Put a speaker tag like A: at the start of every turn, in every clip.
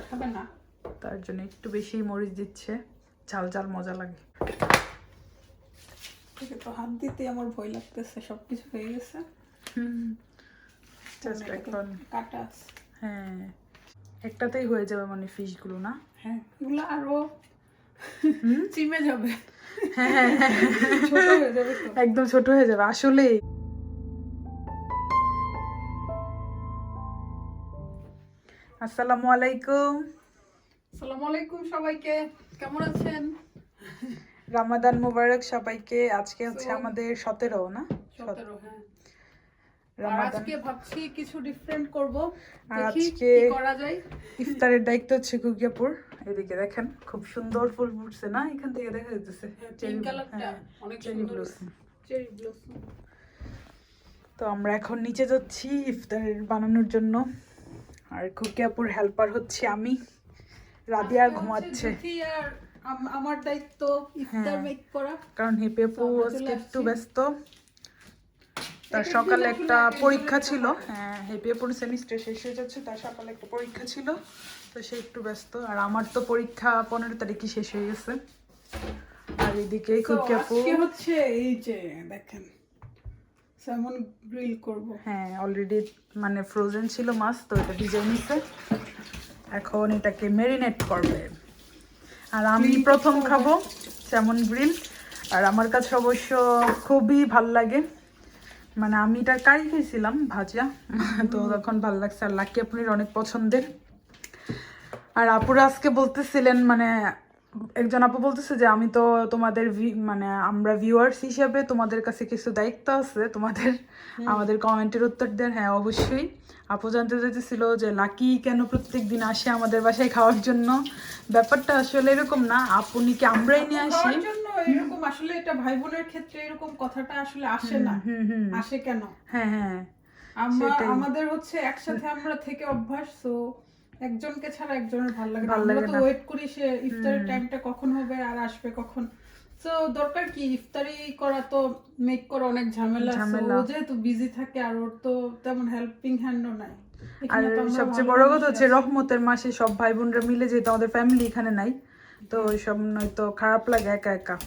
A: খাবে না,
B: তার জন্য একটু বেশি মরিচ দিচ্ছে, ঝাল ঝাল মজা লাগে।
A: তো হাত দিতে আমার ভয় লাগতেছে, সবকিছু হয়ে গেছে।
B: জাস্ট এখন
A: কাটা আছে।
B: হ্যাঁ, একটাতেই হয়ে যাবে মানে ফিশগুলো না?
A: হ্যাঁ, এগুলো আরো চিমে যাবে।
B: হ্যাঁ হ্যাঁ হ্যাঁ,
A: ছোট হয়ে যাবে,
B: একদম ছোট হয়ে যাবে আসলে। আসসালামু আলাইকুম।
A: আসসালামু আলাইকুম সবাইকে, কেমন আছেন?
B: রামাদান মোবারক সবাইকে। আজকে হচ্ছে আমাদের 17 না?
A: 17। হ্যাঁ, আর
B: রামাদান।
A: আজকে ভাবছি কিছু ডিফারেন্ট করব,
B: আর
A: দেখি
B: আজকে
A: কি করা যায়।
B: ইফতারের দায়িত্ব হচ্ছে কুকিয়াপুর। এদিকে দেখেন খুব সুন্দর ফুল ফুটছে না, এখান থেকে দেখা যাচ্ছে
A: পিঙ্ক কালারটা অনেক সুন্দর, চেরি ব্লসম।
B: তো আমরা এখন নিচে যাচ্ছি ইফতারের বানানোর জন্য। আর কুকিয়াপুর হেল্পার হচ্ছে আমি, রাদিয়া ঘুমাচ্ছে।
A: আর আমার দায়িত্ব ইফতার মেক করা,
B: কারণ হেপেপু আজকে একটু ব্যস্ত। তার সকালে একটা পরীক্ষা ছিল। হ্যাঁ, হেপেপুর সেমিস্টার শেষ হয়ে যাচ্ছে, তার সকালে একটা পরীক্ষা ছিল, তো সে একটু ব্যস্ত। আর আমার তো পরীক্ষা 15 তারিখে শেষ হয়ে গেছে। আর এদিকে কুকিয়াপু
A: হচ্ছে এই যে দেখেন স্যামন গ্রিল করব।
B: হ্যাঁ, অলরেডি মানে ফ্রোজেন ছিল মাছ, তো এটা ভিজে নিছে, এখন এটাকে মেরিনেট করবে। আর আমি প্রথম খাবো স্যামন গ্রিল। আর আমার কাছে অবশ্য খুবই ভাল লাগে, মানে আমি এটা কারি খেয়েছিলাম ভাজা, তো তখন ভাল লাগছে। আর লাকি আপুর অনেক পছন্দের। আর আপুরা আজকে বলতেছিলেন, মানে একজন আপু বলতেছে যে আমি তো তোমাদের মানে আমরা ভিউয়ার্স হিসেবে তোমাদের কাছে কিছু দায়িত্ব আছে, তোমাদের আমাদের কমেন্টের উত্তর দেন। হ্যাঁ অবশ্যই। আপু জানতে চাইতেছিল যে লাকি কেন প্রত্যেক দিন আসে আমাদের বাসায় খাওয়ার জন্য। ব্যাপারটা আসলে এরকম না, আপনি কি আমরাই নিয়ে আসি
A: এরকম। আসলে এটা ভাই বোনের ক্ষেত্রে এরকম কথাটা আসলে আসে না। আসে কেন?
B: হ্যাঁ হ্যাঁ,
A: আমাদের হচ্ছে একসাথে আমরা থেকে অভ্যাস, তো একজনকে ছাড়া একজনের ভালো লাগে না। আমরা তো ওয়েট করি সে ইফতারের টাইমটা কখন হবে আর আসবে কখন। তো দরকার কি, ইফতারি করা তো মেক করা অনেক ঝামেলা। ও যেহেতু বিজি থাকে আর ওর তো তেমন হেল্পিং হ্যান্ডও নাই।
B: আর সবচেয়ে বড় কথা হচ্ছে রহমতের মাসে সব ভাই বোনরা মিলে, যেহেতু আমাদের ফ্যামিলি এখানে নাই, তো ওইসব নয়তো খারাপ লাগে একা একা।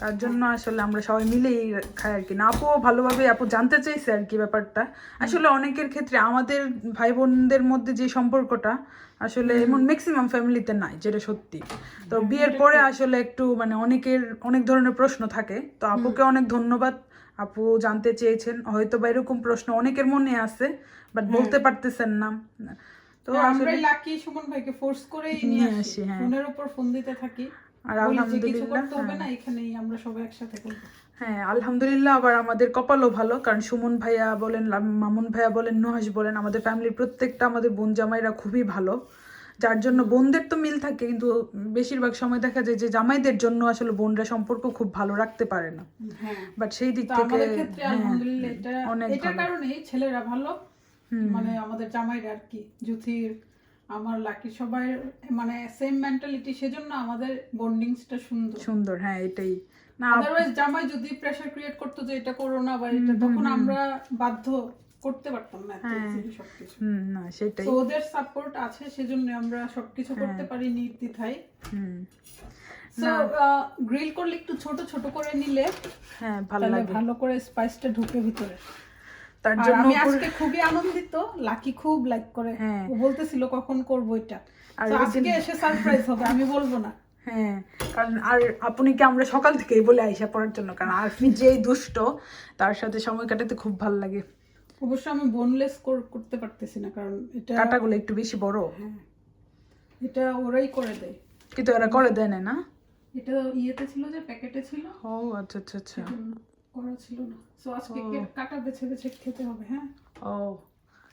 B: তার জন্য আসলে আমরা সবাই মিলেই খাই আর কি। না আপু ভালোভাবে আপু জানতে চাইছে আর কি ব্যাপারটা। আসলে অনেকের ক্ষেত্রে আমাদের ভাই বোনদের মধ্যে যে সম্পর্কটা আসলে এমন ম্যাক্সিমাম ফ্যামিলিতে নাই, যেটা সত্যি। তো বিয়ের পরে আসলে একটু মানে অনেকের অনেক ধরনের প্রশ্ন থাকে। তো আপুকে অনেক ধন্যবাদ, আপু জানতে চেয়েছেন। হয়তো বা এরকম প্রশ্ন অনেকের মনে আছে, বাট বলতে পারতেছেন না।
A: তো আমরা লাকি সুমন ভাইকে ফোর্স করেই নিয়ে আসি, ফোনের উপর ফোন দিতে থাকি। আর আলহামদুলিল্লাহ হবে না, এখানেই আমরা সবাই একসাথে করব।
B: হ্যাঁ আলহামদুলিল্লাহ। আবার আমাদের কপালও ভালো, কারণ সুমন ভাইয়া বলেন, মামুন ভাইয়া বলেন, নুহাস বলেন, আমাদের ফ্যামিলির প্রত্যেকটা আমাদের বোন জামাইরা খুবই ভালো। যার জন্য বোনদের তো মিল থাকে, কিন্তু বেশিরভাগ সময় দেখা যায় যে জামাইদের জন্য আসলে বোনরা সম্পর্ক খুব ভালো রাখতে পারে না। বাট সেই দিক থেকে
A: আমাদের ক্ষেত্রে আলহামদুলিল্লাহ এটা কারণেই ছেলেরা ভালো, মানে আমাদের জামাইরা আর কি, জুথির আমার লাকি সবাই মানে সেম মেন্টালিটি, সেজন্য আমাদের বন্ডিংসটা সুন্দর।
B: হ্যাঁ এটাই
A: না, আদারওয়াইজ জামাই যদি প্রেসার ক্রিয়েট করতো যে এটা করো না বা এটা, তখন আমরা বাধ্য করতে পারতাম না সবকিছু।
B: না সেটাই,
A: তো ওদের সাপোর্ট আছে, সেজন্য আমরা সবকিছু করতে পারি নির্দ্বিধায়। সো গ্রিল করলে একটু ছোট ছোট করে নিলে
B: হ্যাঁ ভালো লাগে,
A: ভালো করে স্পাইসটা ঢুকে ভিতরে।
B: তার জন্য
A: আমি আজকে খুবই আনন্দিত, লাকি খুব লাইক করে। ও বলতেছিল কখন করব এটা, আর আজকে এসে সারপ্রাইজ হবে, আমি বলবো না।
B: হ্যাঁ, কারণ আর আপনি কি আমরা সকাল থেকেই বলে আইসা পড়ার জন্য, কারণ আপনি যেই দুষ্ট, তার সাথে সময় কাটাতে খুব ভালো লাগে।
A: অবশ্য আমি বোনলেস করতে পারতেছি না, কারণ এটা
B: কাটাগুলো একটু বেশি বড়।
A: এটা ওরাই করে দেয়,
B: কিন্তু ওরা করে দেয় না।
A: এটা ইয়েতে ছিল, যে প্যাকেটে ছিল।
B: ও আচ্ছা আচ্ছা আচ্ছা,
A: করা ছিল না। সো আজকে কাটা বেছে বেছে খেতে হবে। হ্যাঁ,
B: ও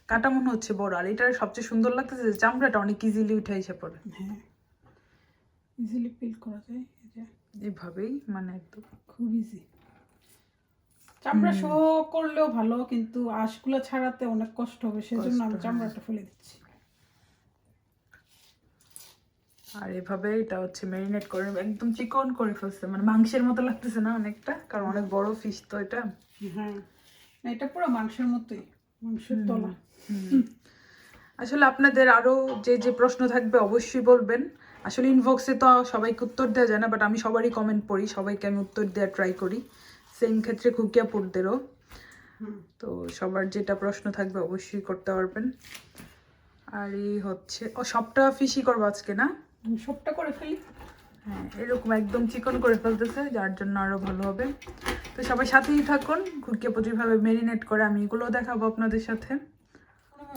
B: কাটা মনে হচ্ছে বড়। আর এটার সবচেয়ে সুন্দর লাগতেছে যে চামড়াটা অনেক ইজিলি উঠে এসে পড়ে।
A: হ্যাঁ, ইজিলি পিল করা যায়,
B: এইভাবেই মানে একদম
A: খুব ইজি। চামড়া সহ করলেও ভালো, কিন্তু আঁশগুলো ছাড়াতে অনেক কষ্ট হবে, সেজন্য আমি চামড়াটা ফেলে দিচ্ছি।
B: আর এভাবে এটা হচ্ছে ম্যারিনেট করে একদম চিকন করে ফেলছে, মানে মাংসের মতো লাগতেছে না অনেকটা, কারণ অনেক বড় ফিশ তো এটা।
A: হ্যাঁ, এটা পুরো মাংসের মতোই, মাংসের তলা।
B: আসলে আপনাদের আরো যে যে প্রশ্ন থাকবে অবশ্যই বলবেন। আসলে ইনবক্সে তো সবাইকে উত্তর দেওয়া যায় না, বাট আমি সবারই কমেন্ট পড়ি, সবাইকে আমি উত্তর দেওয়ার ট্রাই করি। সেম ক্ষেত্রে খুকিয়াপুরদেরও। তো সবার যেটা প্রশ্ন থাকবে অবশ্যই করতে পারবেন। আর এই হচ্ছে সবটা ফিশই করবো আজকে না?
A: সবটা করে ফেলি।
B: হ্যাঁ, এরকম একদম চিকন করে ফেলতেছে, যার জন্য আরো ভালো হবে। তো সবাই সাথেই থাকুন, খুকিয়াপু যেভাবে মেরিনেট করে আমি এগুলো দেখাবো আপনাদের সাথে।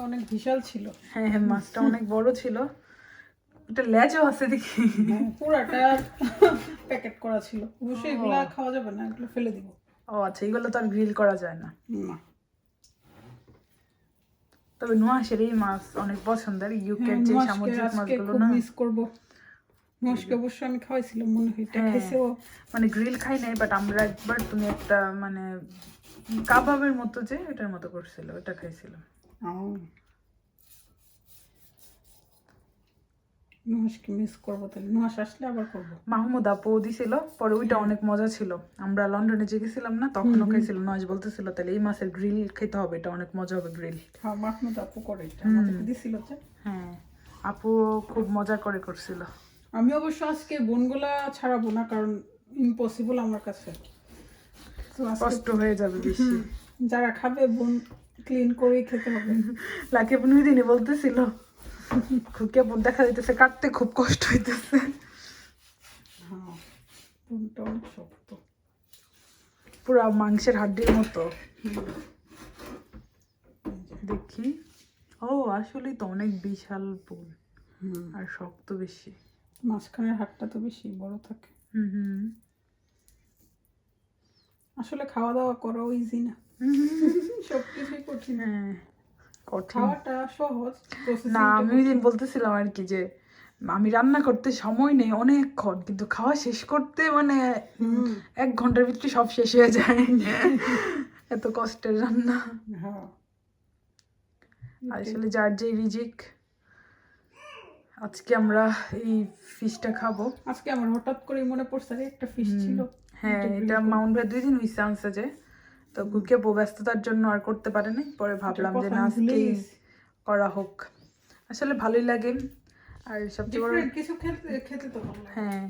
A: অনেক বিশাল ছিল।
B: হ্যাঁ হ্যাঁ, মাছটা অনেক বড় ছিল। এটা লেজও আছে দেখি।
A: পুরাটা প্যাকেট করা ছিল। অবশ্যই এগুলা খাওয়া যাবে না, এগুলো ফেলে দিব।
B: ও আচ্ছা, এগুলো তো আর গ্রিল করা যায় না।
A: না,
B: তবে নোয়াশের এই মাছ অনেক পছন্দের, ইউকের যে সামুদ্রিক মাছগুলো না।
A: মিস করব। নোয়াশকে অবশ্য আমি খাওয়াইছিলাম, মনে হয় এটা খাইছে ও।
B: মানে গ্রিল খাই নাই, বাট আমরা একবার তুমি একটা মানে কাবাবের মতো যে এটার মতো করছিল, ওটা খাইছিলাম।
A: নোয়াশকে মিস করবো, তাহলে নোয়াশ আসলে আবার করবো।
B: মাহমুদ আপু দিছিল, পরে ওইটা অনেক মজা ছিল। আমরা লন্ডনে যে গেছিলাম না, তখনও খাইছিল। নোয়াশ বলতেছিল তাহলে এই মাছের গ্রিল খেতে হবে, এটা অনেক মজা হবে গ্রিল।
A: হ্যাঁ, মাহমুদ আপু করে এটা আমাদেরকে দিছিল যে।
B: হ্যাঁ, আপু খুব মজা করে করছিল।
A: আমি অবশ্য আজকে বোনগুলা ছাড়াবো না, কারণ ইম্পসিবল আমার কাছে। তো আজকে
B: কষ্ট হয়ে যাবে বেশি।
A: যারা খাবে বোন ক্লিন করেই খেতে হবে।
B: লাকি আপু ওই দিনই বলতেছিল খুকি আপু দেখা যাইতেছে কাটতে খুব কষ্ট হইতেছে।
A: হ্যাঁ, বোনটা অনেক শক্ত,
B: পুরা মাংসের হাড্ডির মতো। দেখি, ও আসলেই তো অনেক বিশাল পুল আর শক্ত বেশি।
A: মাঝখানের হাড়টা তো বেশি বড় থাকে। আসলে খাওয়া দাওয়া করাও ইজি না, সবকিছুই কঠিন।
B: হ্যাঁ,
A: খাওয়াটা সহজ,
B: না আমি ওই দিন বলতেছিলাম আর কি যে আমি রান্না করতে সময় নেই অনেকক্ষণ, কিন্তু খাওয়া শেষ করতে মানে 1 ঘন্টার ভিতরে সব শেষ হয়ে যায়। এত কষ্টের রান্না।
A: হ্যাঁ,
B: আসলে যার যে রিজিক। আজকে আমরা এই ফিশটা খাবো।
A: আজকে আমার হঠাৎ করে মনে পড়ছে একটা ফিশ ছিল।
B: হ্যাঁ, এটা মাউন্ট ভাই 2 দিন হইছে আনছে যে, তো কুকে ব্যস্ততার জন্য আর করতে পারেনি। পরে ভাবলাম যে না, আজকেই করা হোক। আসলে ভালোই লাগে। আর সবচেয়ে বড়
A: কিছু খেতে তো ভালো লাগে।
B: হ্যাঁ,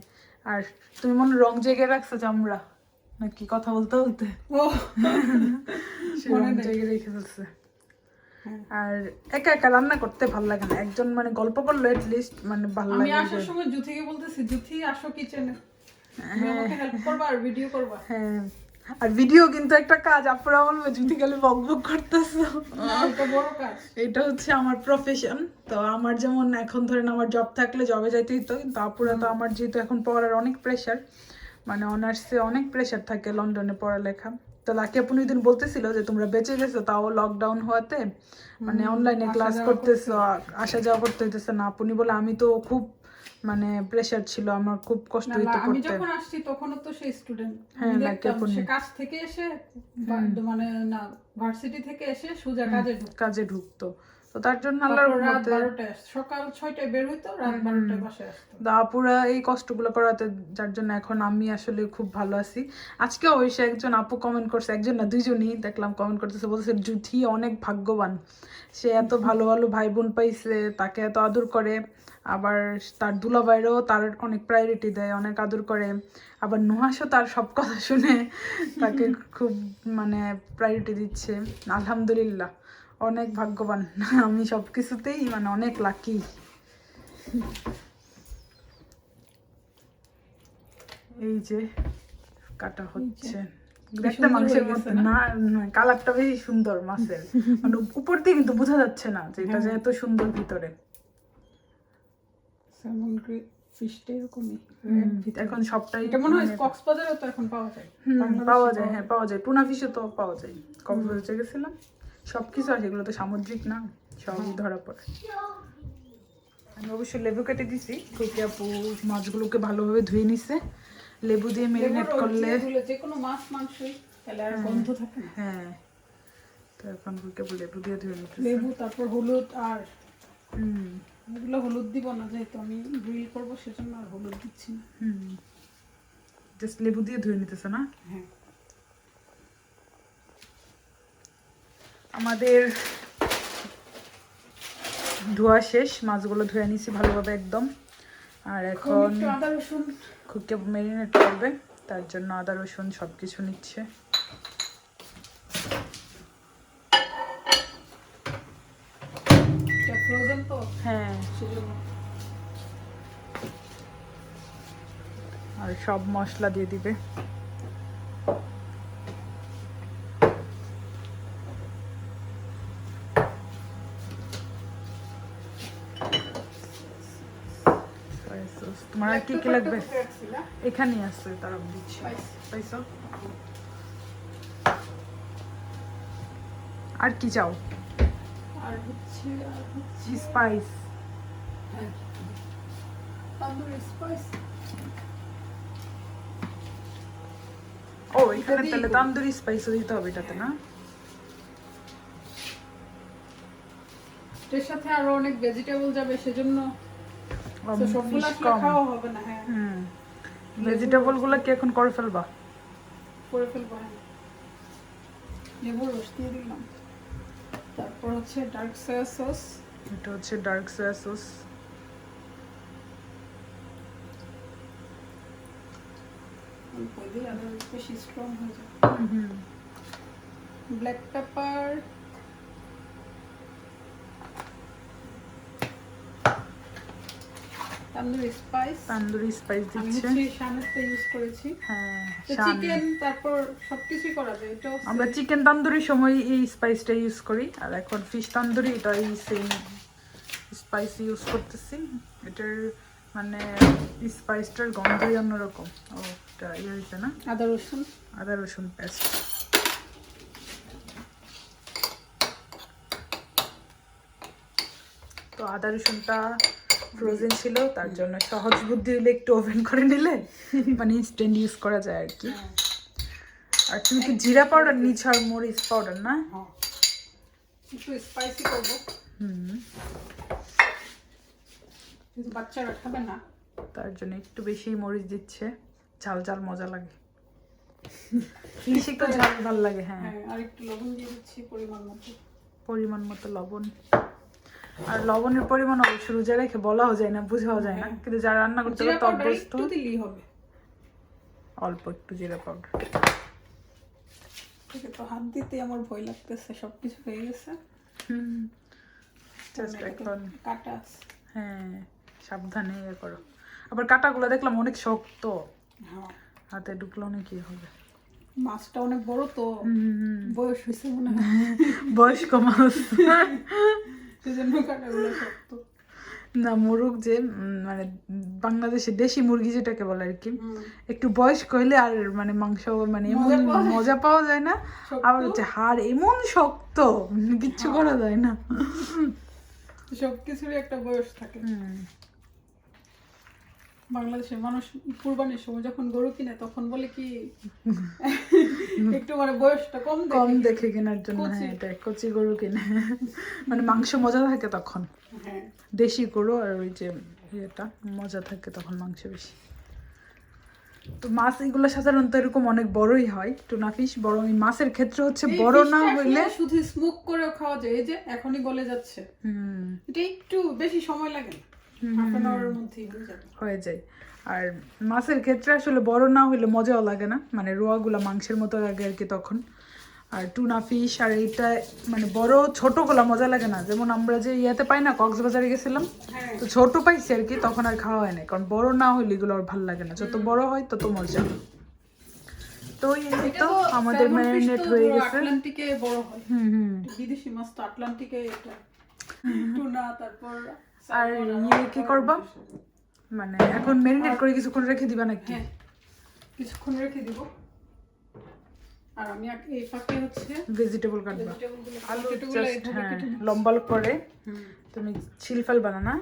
B: আর তুমি মনে রং জেগে রাখছো চামড়া নাকি কথা বলতে বলতে?
A: ও,
B: সে রং জেগে রেখে ফেলছে। আর একা একা রান্না করতে ভালো লাগে না, একজন মানে গল্প করলো এটলিস্ট মানে ভালো লাগে।
A: আমি আসার সময় জুথিকে বলতেছি, জুথি আসো কিচেনে, তুমি আমাকে হেল্প করবা আর ভিডিও করবা।
B: হ্যাঁ, আর ভিডিও কিন্তু একটা কাজ। আপনারা বলবে জুথি খালি বকবক করতেছো,
A: এটা বড় কাজ।
B: এটা হচ্ছে আমার প্রফেশন। তো আমার যেমন এখন ধরেন আমার জব থাকলে জবে যাইতেই তো, কিন্তু আপুরা তো আমার যেহেতু এখন পড়ার অনেক প্রেশার, মানে অনার্সে অনেক প্রেশার থাকে লন্ডনে পড়ালেখা। তো লাকি আপু ওই দিন বলতেছিল যে তোমরা বেঁচে গেছো তাও লকডাউন হওয়াতে, মানে অনলাইনে ক্লাস করতেছো, আসা যাওয়া করতে হইতেছে না। আপনি বলে আমি তো খুব মানে প্রেশার ছিল, আমার খুব কষ্ট হইতো
A: আমি
B: পড়তে।
A: যখন আসছি তখনও তো সেই স্টুডেন্ট।
B: হ্যাঁ, লাকি আপু
A: সে কাজ থেকে এসে মানে না ভার্সিটি থেকে এসে সোজা
B: কাজে ঢুকতো। তো তার জন্য আল্লাহর
A: রাত
B: রহমতে
A: 12টায় সকাল 6টায় বের হইতো, রাত 12টায় বাসায় আসতো।
B: আপুরা এই কষ্টগুলো করাতে, যার জন্য এখন আমি আসলে খুব ভালো আছি। আজকে অবশ্যই একজন আপু কমেন্ট করছে, একজন না দুইজনই দেখলাম কমেন্ট করতেছে, বলছে জুথি অনেক ভাগ্যবান, সে এত ভালো ভালো ভাই বোন পাইছে, তাকে এত আদর করে। আবার তার দুলাভাইরও তার অনেক প্রায়োরিটি দেয়, অনেক আদর করে। আবার নুহাসও তার সব কথা শুনে তাকে খুব মানে প্রায়োরিটি দিচ্ছে। আলহামদুলিল্লাহ, অনেক ভাগ্যবান। আমি সব কিছুতেই মানে অনেক লাকি। এই যে কাটা হচ্ছে, একটা মাংসের মতো না, কালারটা বেশি সুন্দর মাছের, মানে উপর দিয়ে কিন্তু বোঝা যাচ্ছে না যে এটা যে এত সুন্দর ভিতরে।
A: ফিশটা এরকমই
B: এখন সবটাই
A: এটা মনে হয় কক্সবাজারেও তো এখন পাওয়া যায়।
B: পাওয়া যায়, হ্যাঁ পাওয়া যায়। টুনা ফিশও তো পাওয়া যায়। কক্সবাজারে গেছিলাম, সবকিছু আছে, এগুলো তো সামুদ্রিক না, সবই ধরা পড়ে। আমি অবশ্যই লেবু কেটে দিছি, খুকি আপু মাছগুলোকে ভালোভাবে ধুয়ে নিছে। লেবু দিয়ে মেরিনেট করলে
A: যে কোনো মাছ মাংসই তাহলে আর গন্ধ থাকে না।
B: হ্যাঁ, তো এখন খুকি আপু লেবু দিয়ে ধুয়ে নিতেছে।
A: লেবু, তারপর হলুদ, আর এগুলো হলুদ দিব না যেহেতু আমি গ্রিল করবো, সেজন্য আর হলুদ দিচ্ছি না।
B: জাস্ট লেবু দিয়ে ধুয়ে নিতেছে না?
A: হ্যাঁ,
B: আমাদের ধোয়া শেষ, মাছগুলো ধুয়ে নিছি ভালোভাবে একদম। আর এখন
A: একটু আদা রসুন
B: খুবকে ম্যারিনেট করবে, তার জন্য আদা রসুন সব কিছু নিচ্ছে।
A: ফ্রোজেন তো
B: হ্যাঁ,
A: সেজন্য।
B: আর সব মশলা দিয়ে দিবে। তোমার আর কি কি লাগবে? এখানেই আছে, তারা দিচ্ছে। পাইছো? আর কি চাও?
A: আর হচ্ছে
B: স্পাইস।
A: তান্দুরি স্পাইস।
B: ও এখানে তাহলে তান্দুরি স্পাইসও দিতে হবে এটাতে, না?
A: এর সাথে আরো অনেক ভেজিটেবল যাবে, সেজন্য সবগুলো আসলে খাওয়া হবে না। হ্যাঁ,
B: ভেজিটেবল গুলো কি এখন করে ফেলবা?
A: করে ফেলবো। হ্যাঁ, লেবুর রস দিয়ে দিলাম। তারপর হচ্ছে ডার্ক সয়া সস।
B: এটা হচ্ছে ডার্ক সয়া সস।
A: বেশি স্ট্রং হয়ে যায়। Black pepper, tandoori spice.
B: Tandoori spice দিচ্ছে।
A: আমি শানেরটা ইউজ করেছি।
B: হ্যাঁ,
A: চিকেন তারপর সবকিছু করা যায়। এটা
B: আমরা চিকেন তান্দুরির সময় এই স্পাইসটা ইউজ করি, আর এখন ফিশ তান্দুরি এটা এই সেম স্পাইস ইউজ করতেছি। এটার মানে স্পাইসটার গন্ধই অন্যরকম। ও এটা ইয়ে হয়েছে না, আদা রসুন পেস্ট। তো আদা রসুনটা ফ্রোজেন ছিল, তার জন্য সহজ বুদ্ধি হলে একটু ওভেন করে নিলে মানে ইনস্ট্যান্ট ইউজ করা যায় আর কি। আর তুমি কি জিরা পাউডার নিচ্ছ আর মরিচ পাউডার, না?
A: একটু স্পাইসি করব। কিন্তু বাচ্চারা খাবে না,
B: তার জন্য একটু বেশি মরিচ দিচ্ছে। ঝাল ঝাল মজা লাগে, বেশি একটু ঝাল ভালো লাগে। হ্যাঁ,
A: আর একটু লবণ দিয়ে দিচ্ছি
B: পরিমাণ মতো লবণ। আর লবণের পরিমাণ অবশ্য রোজা রেখে বলাও যায় না, বুঝাও যায় না, কিন্তু যারা রান্না করতে পারে তো অভ্যস্ত।
A: দিলেই হবে,
B: অল্প একটু জিরা পাউডার।
A: ঠিক তো হাত দিতে আমার ভয় লাগতেছে, সবকিছু হয়ে গেছে।
B: জাস্ট এখন
A: কাটা আছে।
B: হ্যাঁ, সাবধানে ইয়ে করো। আবার কাটাগুলো দেখলাম অনেক শক্ত, হাতে ঢুকলো না কি হবে।
A: মাছটা অনেক বড় তো, বয়স হয়েছে মনে হয়,
B: বয়স্ক মাছ,
A: সেজন্য কাটাগুলো শক্ত।
B: না, মুরগ যে মানে বাংলাদেশে দেশি মুরগি যেটাকে বলে আর কি, একটু বয়স্ক হইলে আর মানে মাংস মানে এমন মজা পাওয়া যায় না। আবার হচ্ছে হাড় এমন শক্ত, কিচ্ছু করা যায় না।
A: সবকিছুরই একটা বয়স থাকে। বাংলাদেশের মানুষ কুরবানির সময় যখন গরু কিনে তখন বলে কি একটু মানে বয়সটা কম
B: দেখে কেনার জন্য। হ্যাঁ, এটা কচি গরু কিনে মানে মাংস মজা থাকে তখন। দেশি গরু আর ওই যে এটা মজা থাকে তখন, মাংস বেশি। তো মাছ এগুলো সাধারণত এরকম অনেক বড়ই হয়, টুনা ফিশ। বড় এই মাছের ক্ষেত্রে হচ্ছে বড় না হইলে
A: শুধু স্মোক করেও খাওয়া যায়। এই যে এখনই গলে যাচ্ছে, এটা একটু বেশি সময় লাগে না, হাফ অ্যান আওয়ারের মধ্যেই
B: হয়ে যায়। আর মাছের ক্ষেত্রে আসলে বড় না হইলে মজাও লাগে না, মানে রোয়াগুলা মাংসের মতো লাগে আর কি তখন। আর টুনা ফিশ আর এইটা মানে বড় ছোটগুলা মজা লাগে না। যেমন আমরা যে ইয়াতে পাই না, কক্সবাজারে গেছিলাম, তো ছোট পাইছি আর কি, তখন আর খাওয়া হয় না, কারণ বড় না হইলে এগুলো আর ভালো লাগে না। যত বড় হয় তত মজা। তো এই তো আমাদের ম্যারিনেট হয়ে গেছে।
A: আটলান্টিকে বড় হয়, বিদেশি মাছ তো আটলান্টিকে এটা টুনা। তারপর
B: আর ইয়ে কি করবা, মানে এখন ম্যারিনেট করে কিছুক্ষণ রেখে দিবা নাকি?
A: হ্যাঁ, কিছুক্ষণ রেখে দিব। আর আমি এই ফাঁকে হচ্ছে
B: ভেজিটেবল কাটবা। আলু জাস্ট লম্বা করে তুমি ছিল ফেলবা না?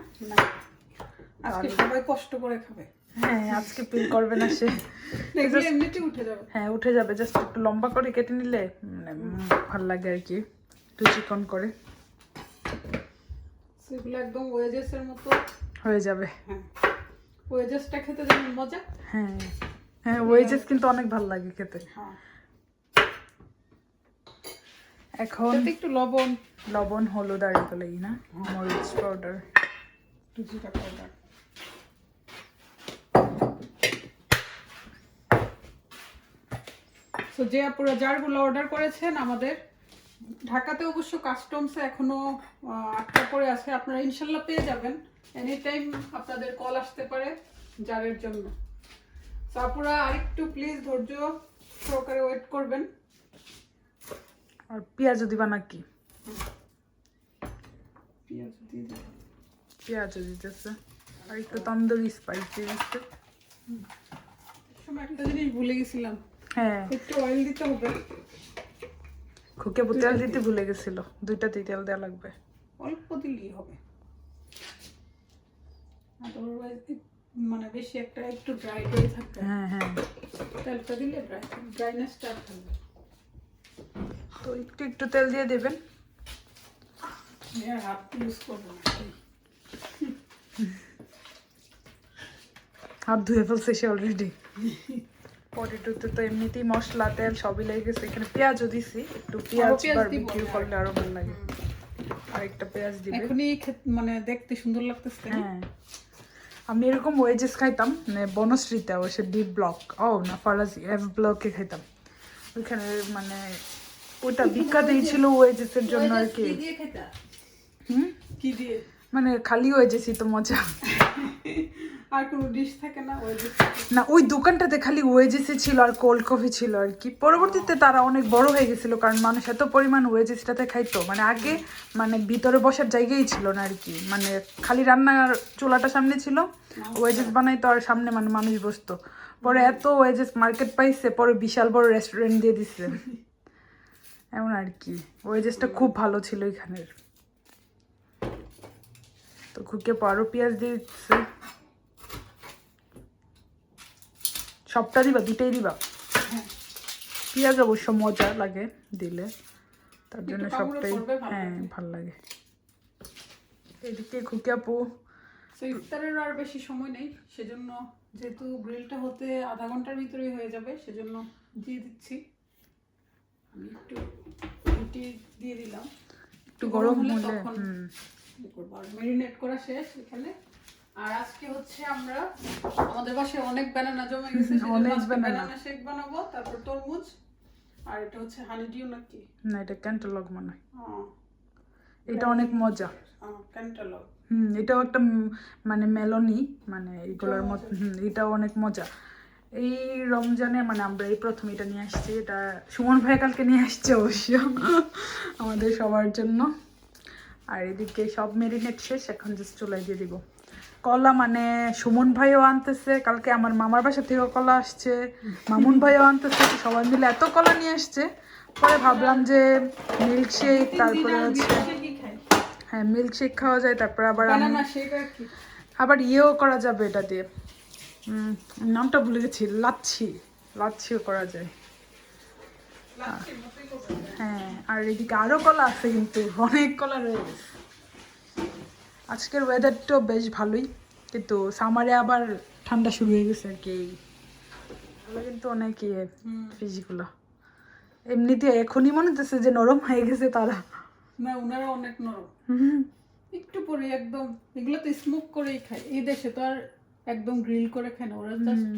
A: আজকে সবাই কষ্ট করে খাবে।
B: হ্যাঁ, আজকে পিল করবে না সে,
A: এমনিতেই উঠে যাবে।
B: হ্যাঁ, উঠে যাবে। জাস্ট একটু লম্বা করে কেটে নিলে মানে ভালো লাগে আর কি, একটু চিকন করে।
A: সেগুলো একদম ওয়েজেসের মতো
B: হয়ে যাবে।
A: হ্যাঁ, ওয়েজেসটা খেতে যেমন মজা।
B: হ্যাঁ হ্যাঁ, ওয়েজেস কিন্তু অনেক ভালো লাগে খেতে। এখন
A: এটাতে একটু লবণ,
B: লবণ, হলুদ আর এগুলো না, মরিচ পাউডার,
A: একটু জিরা পাউডার। তো যে আপুরা জারগুলো অর্ডার করেছেন আমাদের ঢাকাতে, অবশ্য কাস্টমসে এখনো আটকা পড়ে আছে, আপনারা ইনশাল্লাহ পেয়ে যাবেন। এনি টাইম আপনাদের কল আসতে পারে জারের জন্য। তো আপুরা আরেকটু প্লিজ ধৈর্য সহকারে ওয়েট করবেন।
B: আর পেঁয়াজও দিবা নাকি?
A: পেঁয়াজ দিয়ে দেব।
B: পেঁয়াজও দিতেছে, আর একটু তন্দুরি স্পাইস দিতেছে।
A: সময় একটা জিনিস ভুলে গেছিলাম,
B: হ্যাঁ,
A: একটু অয়েল দিতে হবে।
B: খুকে তেল দিতে ভুলে গেছিল, দুইটাতেই তেল দেওয়া লাগবে।
A: অল্প দিলেই হবে, আদারওয়াইজ মানে বেশি একটা একটু ড্রাই ড্রাই থাকবে।
B: হ্যাঁ হ্যাঁ,
A: তেলটা দিলে ড্রাইনেসটা থাকবে।
B: তো একটু একটু তেল দিয়ে দেবেন।
A: আমি আর হাত ইউজ করবো না।
B: হাত ধুয়ে ফেলছে সে অলরেডি। পটেটোতে তো এমনিতেই মশলা তেল সবই লেগে গেছে, এখানে পেঁয়াজও দিছি, একটু পেঁয়াজ বারবিকিউ করলে আরো ভালো লাগে। আর একটা পেঁয়াজ দিবে।
A: এখনই মানে দেখতে সুন্দর লাগতেছে।
B: হ্যাঁ, আমি এরকম ওয়েজেস খাইতাম, মানে বনশ্রীতে, অবশ্য ডি ব্লক, ও না ফরাজি এফ ব্লকে খাইতাম। ওইখানে মানে ওটা বিখ্যাতই ছিল ওয়েজেসের জন্য আর কি।
A: কি দিয়ে খেতা?
B: হুম,
A: কি দিয়ে?
B: মানে খালি ওয়েজেসই তো মজা।
A: আর কোনো ডিশ থাকে না ওই ডিশ?
B: না, ওই দোকানটাতে খালি ওয়েজেসই ছিল আর কোল্ড কফি ছিল আর কি। পরবর্তীতে তারা অনেক বড় হয়ে গেছিল, কারণ মানুষ এত পরিমাণ ওয়েজেসটাতে খাইতো। মানে আগে মানে ভিতরে বসার জায়গাই ছিল না আর কি, মানে খালি রান্নার চুলাটা সামনে ছিল, ওয়েজেস বানাইতো আর সামনে মানে মানুষ বসতো। পরে এত ওয়েজেস মার্কেট পাইছে, পরে বিশাল বড় রেস্টুরেন্ট দিয়ে দিচ্ছে এমন আর কি। ওয়েজেসটা খুব ভালো ছিল এখানের। তো খুকে আরো পেঁয়াজ দিয়ে দিচ্ছে। সবটা দিবা, দুটাই দিবা? পেঁয়াজ অবশ্য মজা লাগে দিলে, তার জন্য সবটাই। হ্যাঁ, ভাল লাগে। এদিকে খুকি আপু
A: ইফতারের আর বেশি সময় নেই, সেজন্য যেহেতু গ্রিলটা হতে আধা ঘন্টার ভিতরেই হয়ে যাবে, সেজন্য দিয়ে দিচ্ছি। আমি একটু রুটি দিয়ে দিলাম,
B: একটু গরম হলে
A: তখন মেরিনেট করা শেষ এখানে। আর আজকে হচ্ছে আমরা আমাদের বাসায় অনেক বানানা জমে গেছে,
B: অনেক
A: বানানা শেক বানাবো, তারপর তরমুজ, আর এটা হচ্ছে হানি ডিউ নাকি
B: না, এটা ক্যান্টালগ মনে হয়।
A: হ্যাঁ,
B: এটা অনেক মজা।
A: ক্যান্টালগ।
B: এটাও একটা মানে মেলনি, মানে এগুলোর মতো। এটাও অনেক মজা। এই রমজানে মানে আমরা এই প্রথম এটা নিয়ে আসছি। এটা সুমন ভাই কালকে নিয়ে আসছে অবশ্য আমাদের সবার জন্য। আর এদিকে সব মেরিনেট শেষ, এখন জাস্ট চুলায় দিয়ে দিব। কলা মানে সুমন ভাইও আনতেছে, কালকে আমার মামার বাসা থেকেও কলা আসছে, মামুন ভাইও আনতেছে, সবাই মিলে এত কলা নিয়ে আসছে। পরে ভাবলাম যে মিল্কশেক, তারপরে হচ্ছে হ্যাঁ মিল্কশেক খাওয়া যায়, তারপরে আবার ইয়েও করা যাবে এটা দিয়ে। নামটা ভুলে গেছি, লাচ্ছিও করা যায়। হ্যাঁ, আর এদিকে আরো কলা আছে, কিন্তু অনেক কলা রয়ে গেছে। আজকের ওয়েদারটাও বেশ ভালোই, কিন্তু সামারে আবার ঠান্ডা শুরু হয়ে গেছে আর কি। কিন্তু অনেক ফিজিগুলো এমনিতে এখনই মনে হচ্ছে যে নরম হয়ে গেছে তারা।
A: না, ওনারা অনেক নরম। একটু পরে একদম এগুলো তো স্মোক করেই খায়, এই দেশে তো আর একদম গ্রিল করে খায় না, ওরা জাস্ট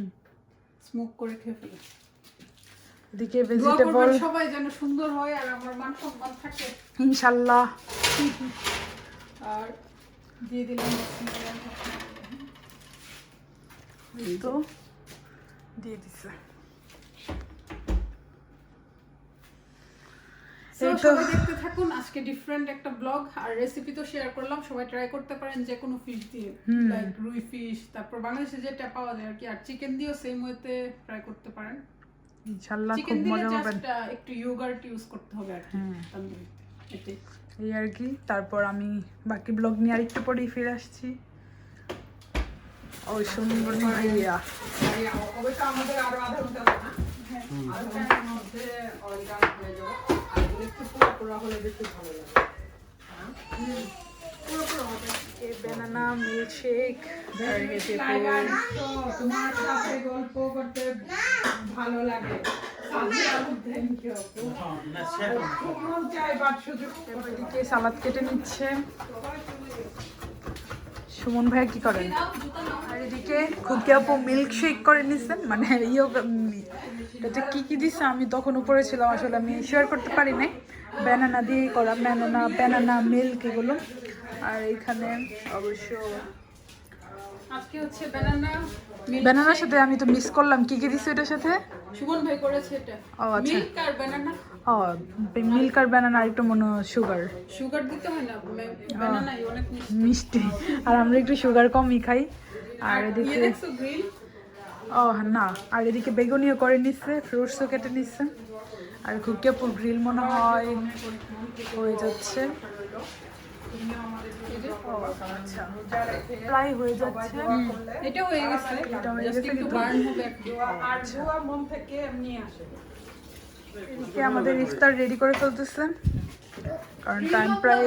A: স্মোক করে খেয়ে ফেলে।
B: এদিকে ভেজিটেবল
A: সবাই যেন সুন্দর হয় আর আমার মান সম্মান থাকে
B: ইনশাআল্লাহ।
A: আর দিয়ে দিলাম
B: তো দিয়ে দিছে।
A: সবাই দেখতে থাকুন, আজকে ডিফারেন্ট একটা ব্লগ আর রেসিপি তো শেয়ার করলাম। সবাই ট্রাই করতে পারেন যে কোনো ফিশ দিয়ে, লাইক রুই ফিশ, তারপর বাংলাদেশে যেটা পাওয়া যায় আর কি। আর চিকেন দিয়েও সেম ওয়েতে ট্রাই করতে পারেন
B: ইনশাআল্লাহ, খুব মজা হবে।
A: একটু ইয়োগার্ট ইউজ করতে হবে আর কি এটাই
B: এই আর কি। তারপর আমি বাকি ব্লগ নিয়ে আরেকটু পরেই ফিরে আসছি। ওই সুন্দর ভাইয়া
A: অবশ্য আমাদের আরো আধা ঘন্টা না, আধা ঘন্টার মধ্যে অর্গান হয়ে যাবে। আর একটু পুরো হলে বেশি ভালো লাগে।
B: এই বানানা মিল্কশেক আর
A: তোমার সাথে গল্প করতে ভালো লাগে। থ্যাংক ইউ খুব মন চায় বাট সুযোগ
B: এদিকে সালাদ কেটে নিচ্ছে সুমন ভাই কি করেন আর এদিকে খুকি আপু মিল্কশেক করে নিচ্ছেন মানে এটা কি কি দিচ্ছে আমি তখন উপরে ছিলাম আসলে আমি শেয়ার করতে পারি নাই ব্যানানা দিয়ে করা ব্যানানা মিল্ক এগুলো আর এখানে অবশ্য
A: আজকে হচ্ছে ব্যানানা
B: ব্যানানার সাথে আমি তো মিস করলাম কি কি দিচ্ছে এটার সাথে
A: সুমন ভাই করেছে এটা
B: ও আচ্ছা
A: মিল্ক আর ব্যানানা
B: ও মিল্ক আর ব্যানানা আর একটু মনে সুগার
A: সুগার দিতে হয় না ব্যানানাই অনেক মিষ্টি
B: মিষ্টি আর আমরা একটু সুগার কমই খাই আর এদিকে
A: দেখছো গ্রিল
B: ও না আর এদিকে বেগুনিও করে নিচ্ছে ফ্রুটসও কেটে নিচ্ছে আর খুকিয়াপুর গ্রিল মনে হয় হয়ে যাচ্ছে আচ্ছা প্রায় হয়ে যাচ্ছে
A: এটা হয়ে গেছে
B: এটা হয়ে
A: জাস্ট
B: গেছে
A: একটু
B: কিন্তু
A: বার্ন হবে আর বুয়া মন থেকে নিয়ে আসে
B: এদিকে আমাদের ইফতার রেডি করে ফেলতেছে কারণ টাইম প্রায়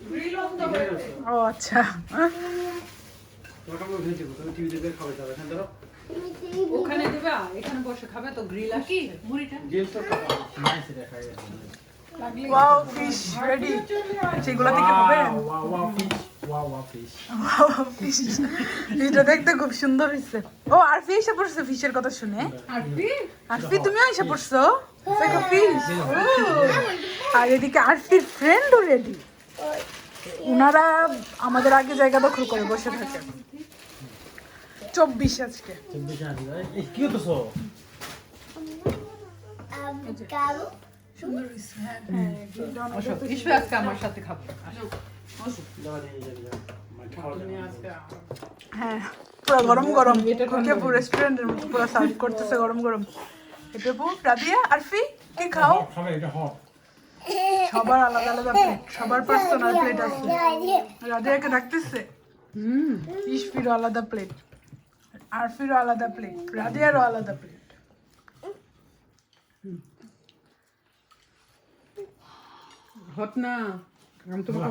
A: গ্রিল অন দ্য ওয়ে
B: ও আচ্ছা
A: ওখানে দিবা এখানে বসে খাবে তো গ্রিল আসি মুড়িটা
B: ওয়াও ফিশ রেডি সেগুলো থেকে হবে ফিশ এটা দেখতে খুব সুন্দর হয়েছে ও আর ফিশ এসে পড়ছে ফিশের কথা শুনে আরফি তুমিও এসে পড়ছো ফিশ আর এদিকে আরফির ফ্রেন্ডও রেডি ওনারা আমাদের আগে জায়গা দখল করে বসে থাকে 24 আজকে
C: কি হতো
B: সুন্দর হয়েছে
A: আজকে আমার সাথে খাবো
B: হ্যাঁ পুরো গরম গরম খুকিয়াপুর রেস্টুরেন্টের মতো পুরো সার্ভ করতেছে গরম গরম এটাপু রাদিয়া আরফি কি খাও সবার আলাদা আলাদা প্লেট সবার পার্সোনাল প্লেট আছে রাদিয়াকে ডাকতেছে ইশফিরও আলাদা প্লেট আরফিরও আলাদা প্লেট রাদিয়ারও আলাদা প্লেট
A: হট না আমি তোমাকে